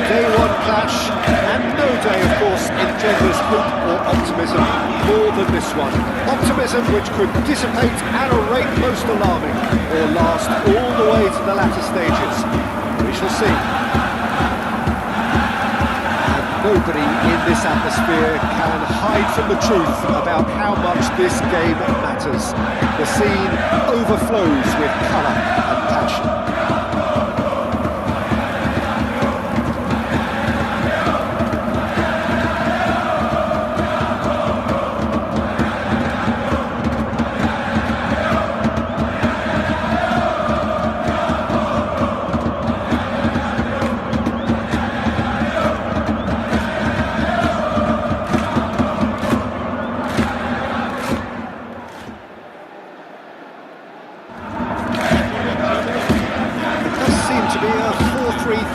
day one clash, and no day, of course, engenders hope or optimism more than this one. Optimism which could dissipate at a rate most alarming, or last all the way to the latter stages. We shall see. And nobody in this atmosphere can hide from the truth about how much this game matters. The scene overflows with colour and passion.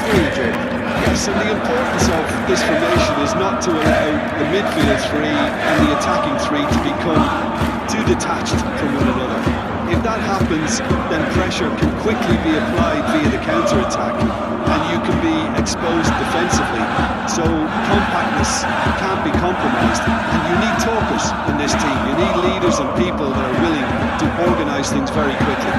Yes, and the importance of this formation is not to allow the midfield three and the attacking three to become too detached from one another. If that happens, then pressure can quickly be applied via the counter-attack and you can be exposed defensively. So compactness can't be compromised, and you need talkers in this team. You need leaders and people that are willing to organise things very quickly.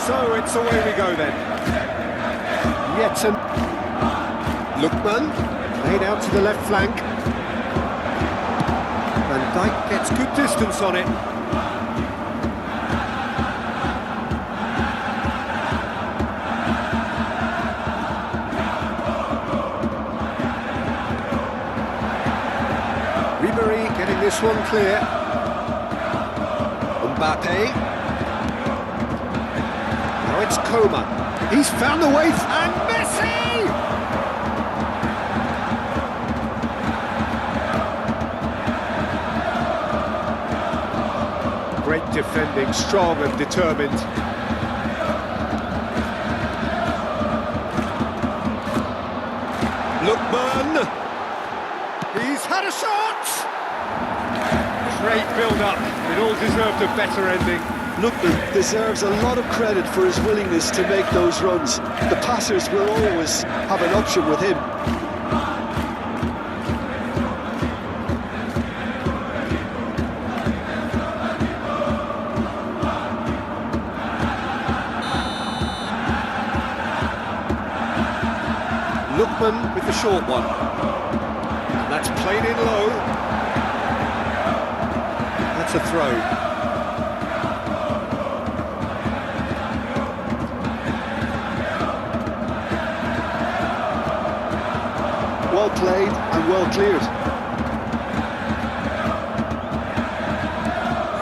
So it's away we go then. Yetten. Lookman, played out to the left flank. Van Dijk gets good distance on it. Ribery getting this one clear. Mbappe. Now it's Coman. He's found the way, and Messi! Great defending, strong and determined. Lookman! He's had a shot! Great build-up. It all deserved a better ending. Lookman deserves a lot of credit for his willingness to make those runs. The passers will always have an option with him. Lookman with the short one. And that's played in low. That's a throw. Well played and well cleared.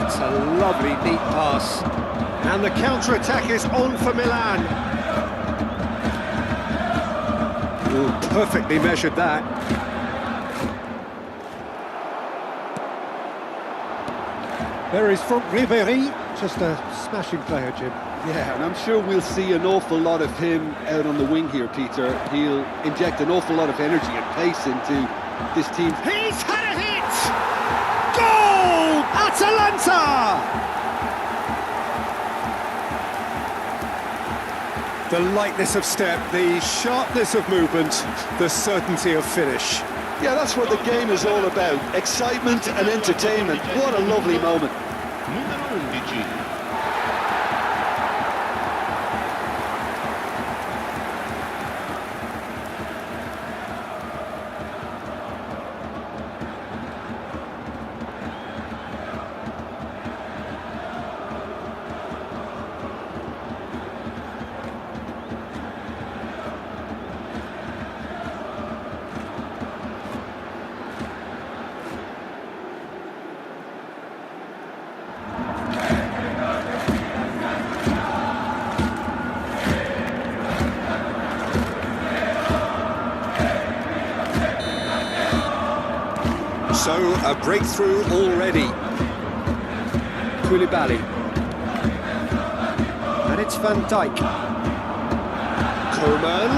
It's a lovely, neat pass. And the counter-attack is on for Milan. Ooh, perfectly measured that. There is from Ribery. Just a smashing player, Jim. Yeah, and I'm sure we'll see an awful lot of him out on the wing here, Peter. He'll inject an awful lot of energy and pace into this team. He's had a hit! Goal! Atalanta! The lightness of step, the sharpness of movement, the certainty of finish. Yeah, that's what the game is all about. Excitement and entertainment. What a lovely moment. A breakthrough already. Koulibaly. And it's Van Dijk. Coman.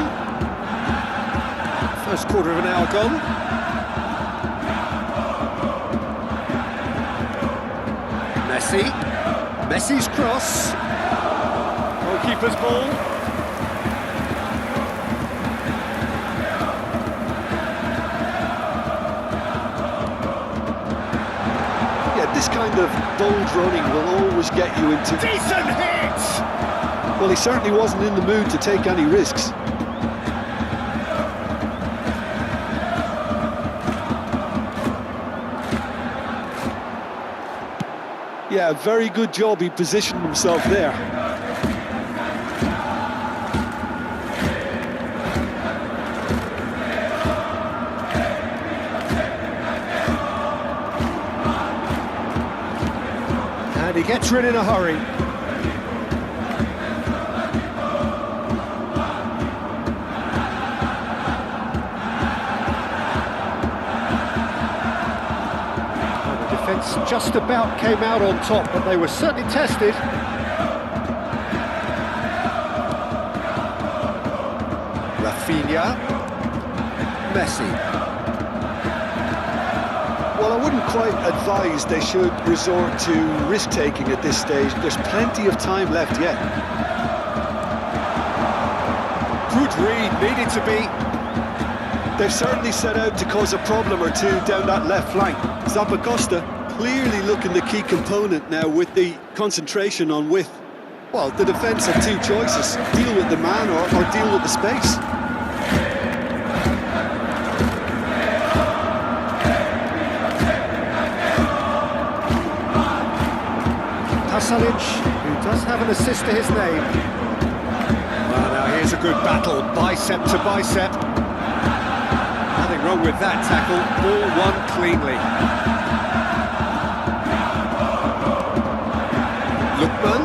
First quarter of an hour gone. Messi. Messi's cross. Goalkeeper's ball. This kind of bold running will always get you into... Decent hit! Well, he certainly wasn't in the mood to take any risks. Yeah, very good job, he positioned himself there. And he gets rid in a hurry. Well, the defence just about came out on top, but they were certainly tested. Rafinha. Messi. Well, I wouldn't quite advise they should resort to risk-taking at this stage. There's plenty of time left yet. Good read, needed to be. They've certainly set out to cause a problem or two down that left flank. Zappacosta clearly looking the key component now with the concentration on width. Well, the defence have two choices. Deal with the man or deal with the space. Pasalic, who does have an assist to his name. Well, now here's a good battle, bicep to bicep. Nothing wrong with that tackle, ball won cleanly. Lookman.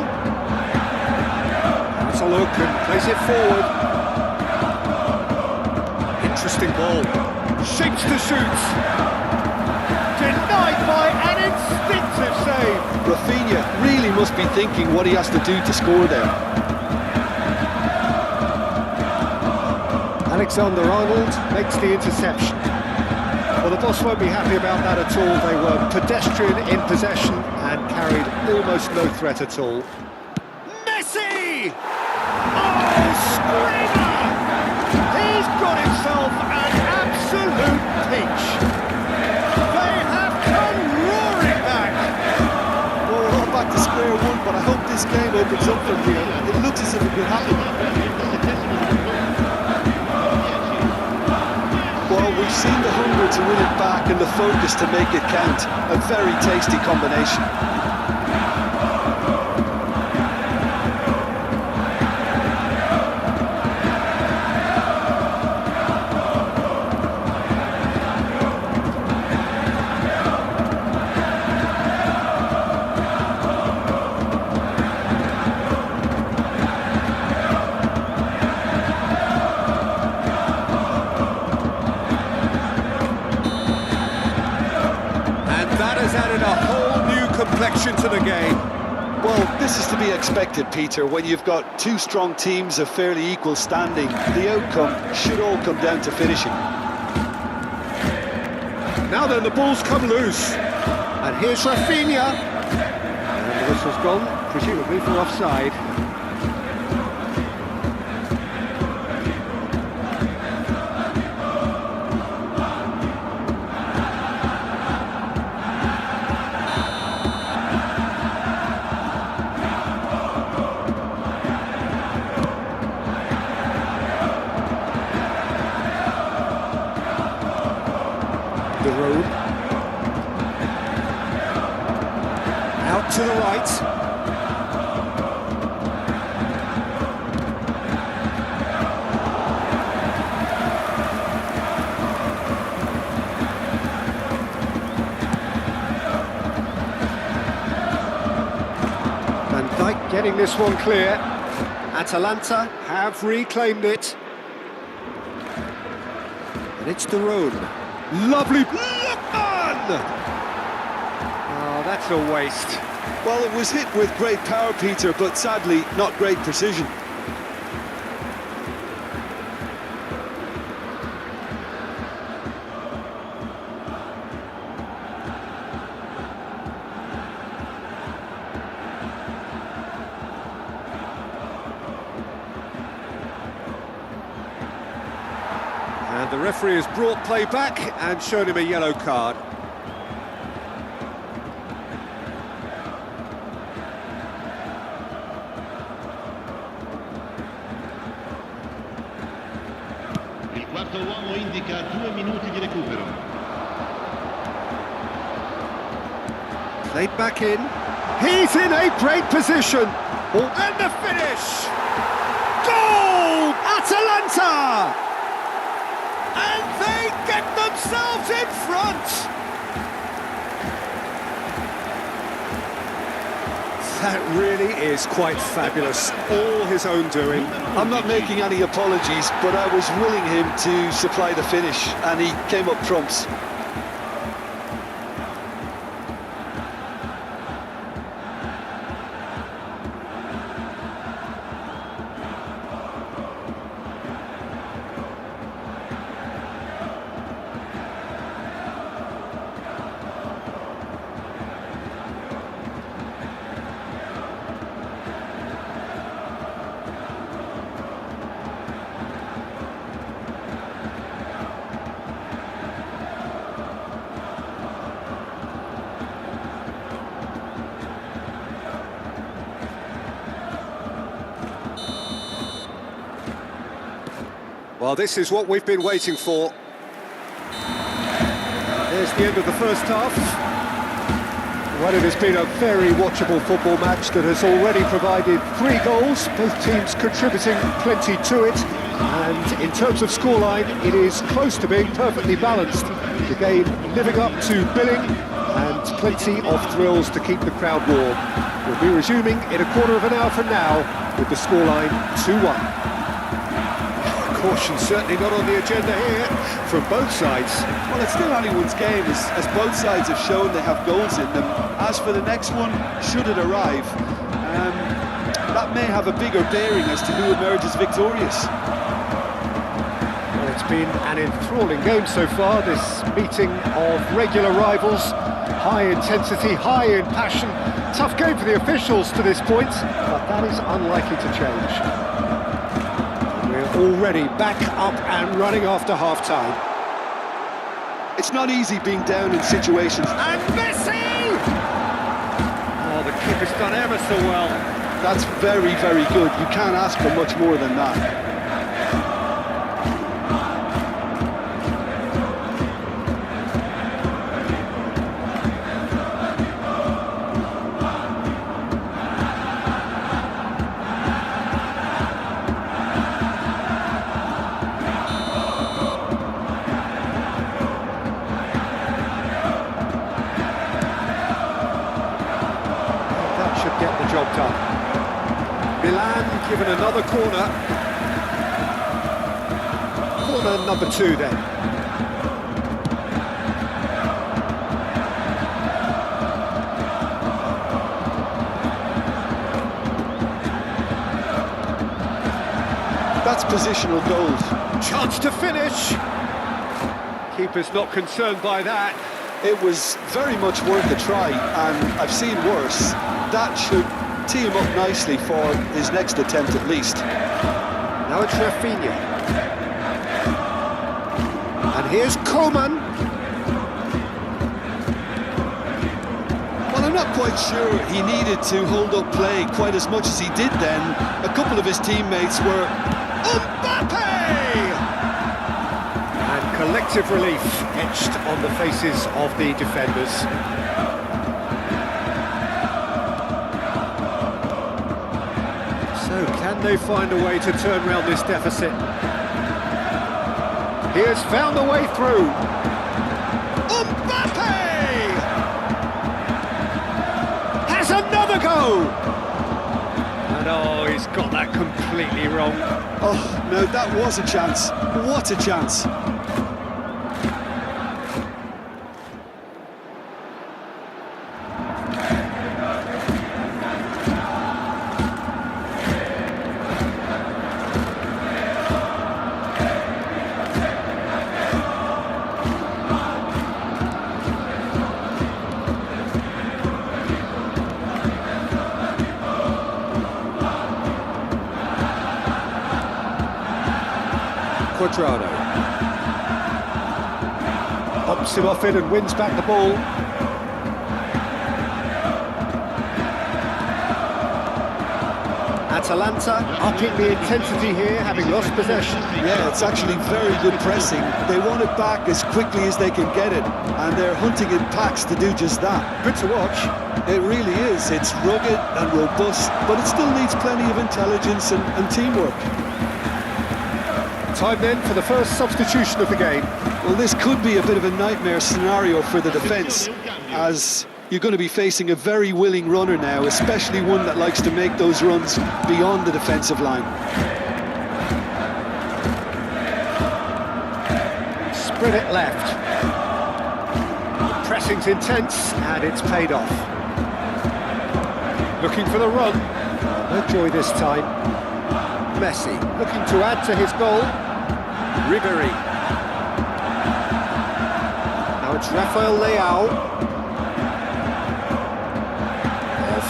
That's a look and plays it forward. Interesting ball. Shapes to shoot. Denied by an instinctive save. Rafinha really must be thinking what he has to do to score there. Alexander-Arnold makes the interception. Well, the boss won't be happy about that at all. They were pedestrian in possession and carried almost no threat at all. Messi! Oh, screamer! He's got himself an absolute peach. They have come roaring back. Well, we're not back to square one, but I hope this game opens up from here. It looks as if it could happen. Well, we've seen the hunger to win it back and the focus to make it count. A very tasty combination. Added a whole new complexion to the game. Well, this is to be expected, Peter. When you've got two strong teams of fairly equal standing, the outcome should all come down to finishing. Now then, the ball's come loose. And here's Rafinha. And the whistle's gone, presumably for offside. The road. Out to the right. Van Dijk getting this one clear. Atalanta have reclaimed it. And it's the road. Lovely Lookman! that's a waste. Well, it was hit with great power, Peter, but sadly, not great precision. And the referee has brought play back and shown him a yellow card. Il quarto uomo indica 2 minuti di recupero. Played back in. He's in a great position. Oh, and the finish! Goal! Atalanta! And they get themselves in front! That really is quite fabulous. All his own doing. I'm not making any apologies, but I was willing him to supply the finish, and he came up trumps. Well, this is what we've been waiting for. There's the end of the first half. Well, it has been a very watchable football match that has already provided 3 goals, both teams contributing plenty to it. And in terms of scoreline, it is close to being perfectly balanced. The game living up to billing and plenty of thrills to keep the crowd warm. We'll be resuming in a quarter of an hour from now with the scoreline 2-1. Caution certainly not on the agenda here from both sides. Well, it's still anyone's game, as both sides have shown they have goals in them. As for the next one, should it arrive, that may have a bigger bearing as to who emerges victorious. Well, it's been an enthralling game so far, this meeting of regular rivals. High intensity, high in passion. Tough game for the officials to this point, but that is unlikely to change. Already back up and running after half-time. It's not easy being down in situations. And Messi! Oh, the keeper's done ever so well. That's very, very good. You can't ask for much more than that. Get the job done. Milan given another corner. Corner number 2 then. That's positional gold. Chance to finish. Keeper's not concerned by that. It was very much worth a try, and I've seen worse. That should tee him up nicely for his next attempt at least. Now it's Rafinha. And here's Coman. Well, I'm not quite sure he needed to hold up play quite as much as he did then. A couple of his teammates were... Mbappe! And collective relief etched on the faces of the defenders. So can they find a way to turn round this deficit? He has found a way through. Mbappe! Has another go! And oh, he's got that completely wrong. Oh, no, that was a chance. What a chance. Quadrado. Pops him off it and wins back the ball. Atalanta upping the intensity here, having lost possession. Yeah, it's actually very good pressing. They want it back as quickly as they can get it, and they're hunting in packs to do just that. Good to watch. It really is. It's rugged and robust, but it still needs plenty of intelligence and teamwork. Time then for the first substitution of the game. Well, this could be a bit of a nightmare scenario for the defence, as you're going to be facing a very willing runner now, especially one that likes to make those runs beyond the defensive line. Spread it left. The pressing's intense and it's paid off. Looking for the run. No joy this time. Messi looking to add to his goal. Ribery. Now it's Rafael Leao.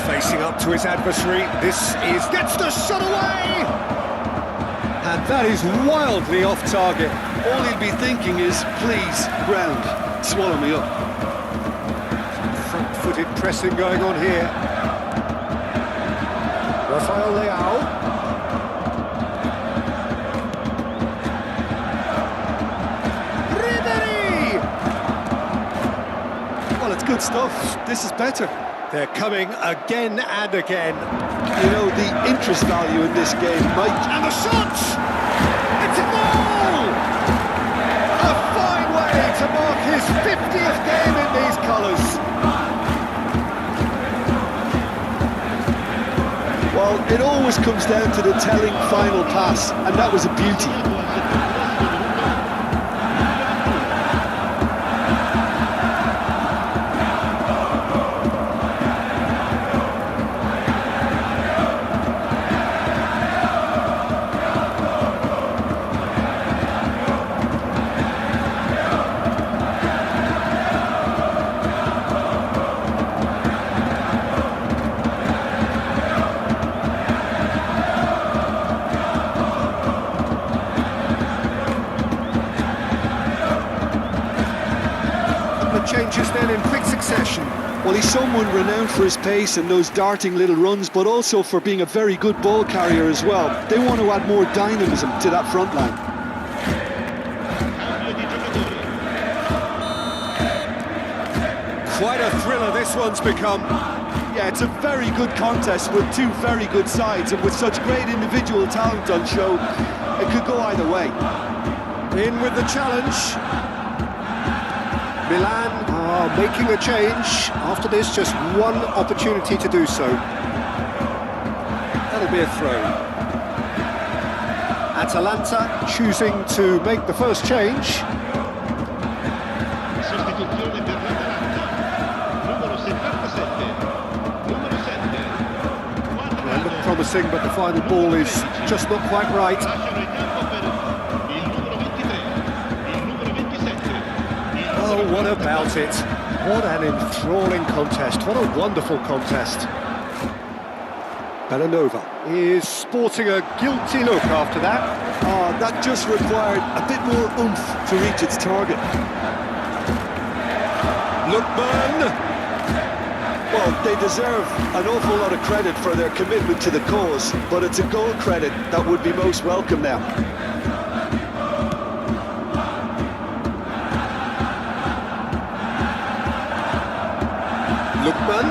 Facing up to his adversary, gets the shot away! And that is wildly off target. All he'll be thinking is, please, ground, swallow me up. Front-footed pressing going on here. Rafael Leao. Ribery! Well, it's good stuff. This is better. They're coming again and again. You know, the interest value in this game might... And the shot! It's a goal! A fine way to mark his 50th game in these colours. Well, it always comes down to the telling final pass, and that was a beauty. Changes then in quick succession. Well, he's someone renowned for his pace and those darting little runs, but also for being a very good ball carrier as well. They want to add more dynamism to that front line. Quite a thriller this one's become. Yeah, it's a very good contest with two very good sides, and with such great individual talent on show, it could go either way. In with the challenge. Milan are making a change. After this, just one opportunity to do so. That'll be a throw. Atalanta choosing to make the first change. Sostituzione per l'Atalanta. Numero 77. Numero 7. Well, look promising, but the final ball is just not quite right. Lasciano il campo per il numero 23. Il numero 27. Oh, what about it? What an enthralling contest. What a wonderful contest. Bellanova is sporting a guilty look after that. Oh, that just required a bit more oomph to reach its target. Lookman! Well, they deserve an awful lot of credit for their commitment to the cause, but it's a goal credit that would be most welcome now. Lookman.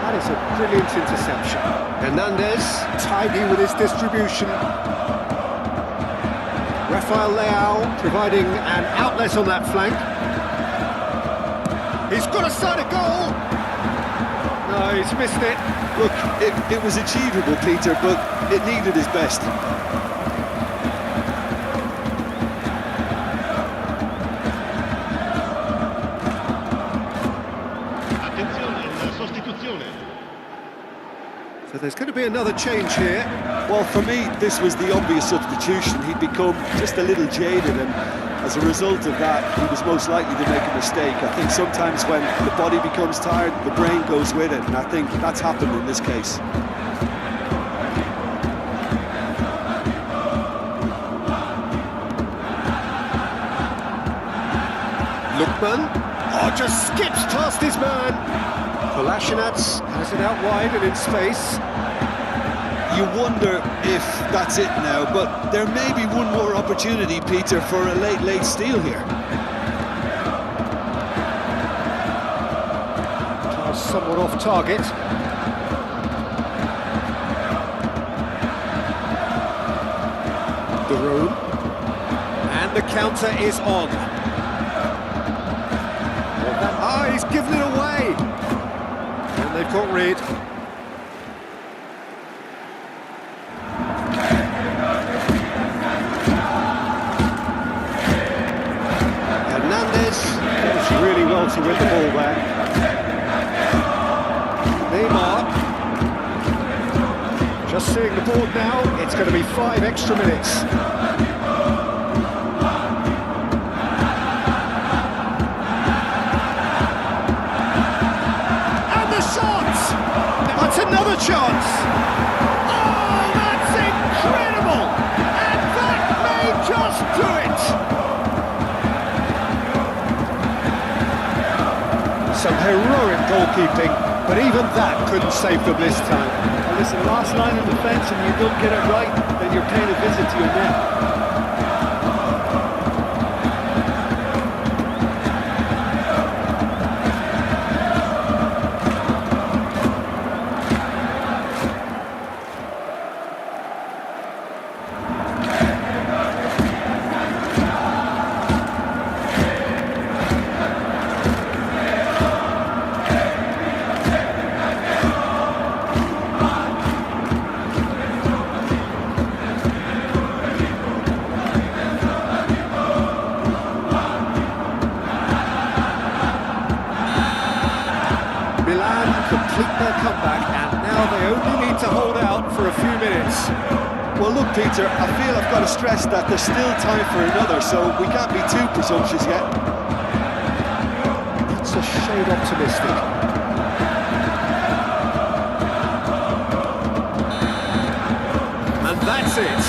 That is a brilliant interception. Hernandez, tidy with his distribution. Rafael Leao providing an outlet on that flank. He's got a side of goal. No, he's missed it. Look, it was achievable, Peter, but it needed his best. So there's going to be another change here. Well, for me, this was the obvious substitution. He'd become just a little jaded, and as a result of that, he was most likely to make a mistake. I think sometimes when the body becomes tired, the brain goes with it, and I think that's happened in this case. Lookman. Oh, just skips past his man. Kolasinac has it out wide and in space. You wonder if that's it now, but there may be one more opportunity, Peter, for a late steal here. Pass somewhat off target. The room. And the counter is on. Ah, he's given it away. And they've got rid. Hernandez does really well to win the ball there. Neymar. Just seeing the board now, it's going to be 5 extra minutes. That's another chance! Oh, that's incredible! And that may just do it! Some heroic goalkeeping, but even that couldn't save them this time. Well, listen, last line of defence and you don't get it right, then you're paying a visit to your net. Milan complete their comeback and now they only need to hold out for a few minutes. Well, look, Peter, I feel I've got to stress that there's still time for another, so we can't be too presumptuous yet. That's a shade optimistic. And that's it.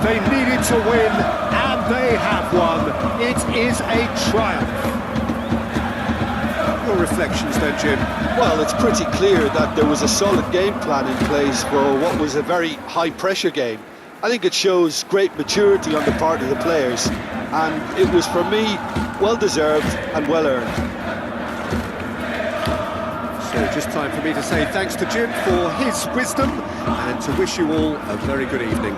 They needed to win, and they have won. It is a triumph. Your reflections then, Jim? Well, it's pretty clear that there was a solid game plan in place for what was a very high-pressure game. I think it shows great maturity on the part of the players, and it was, for me, well-deserved and well-earned. So just time for me to say thanks to Jim for his wisdom and to wish you all a very good evening.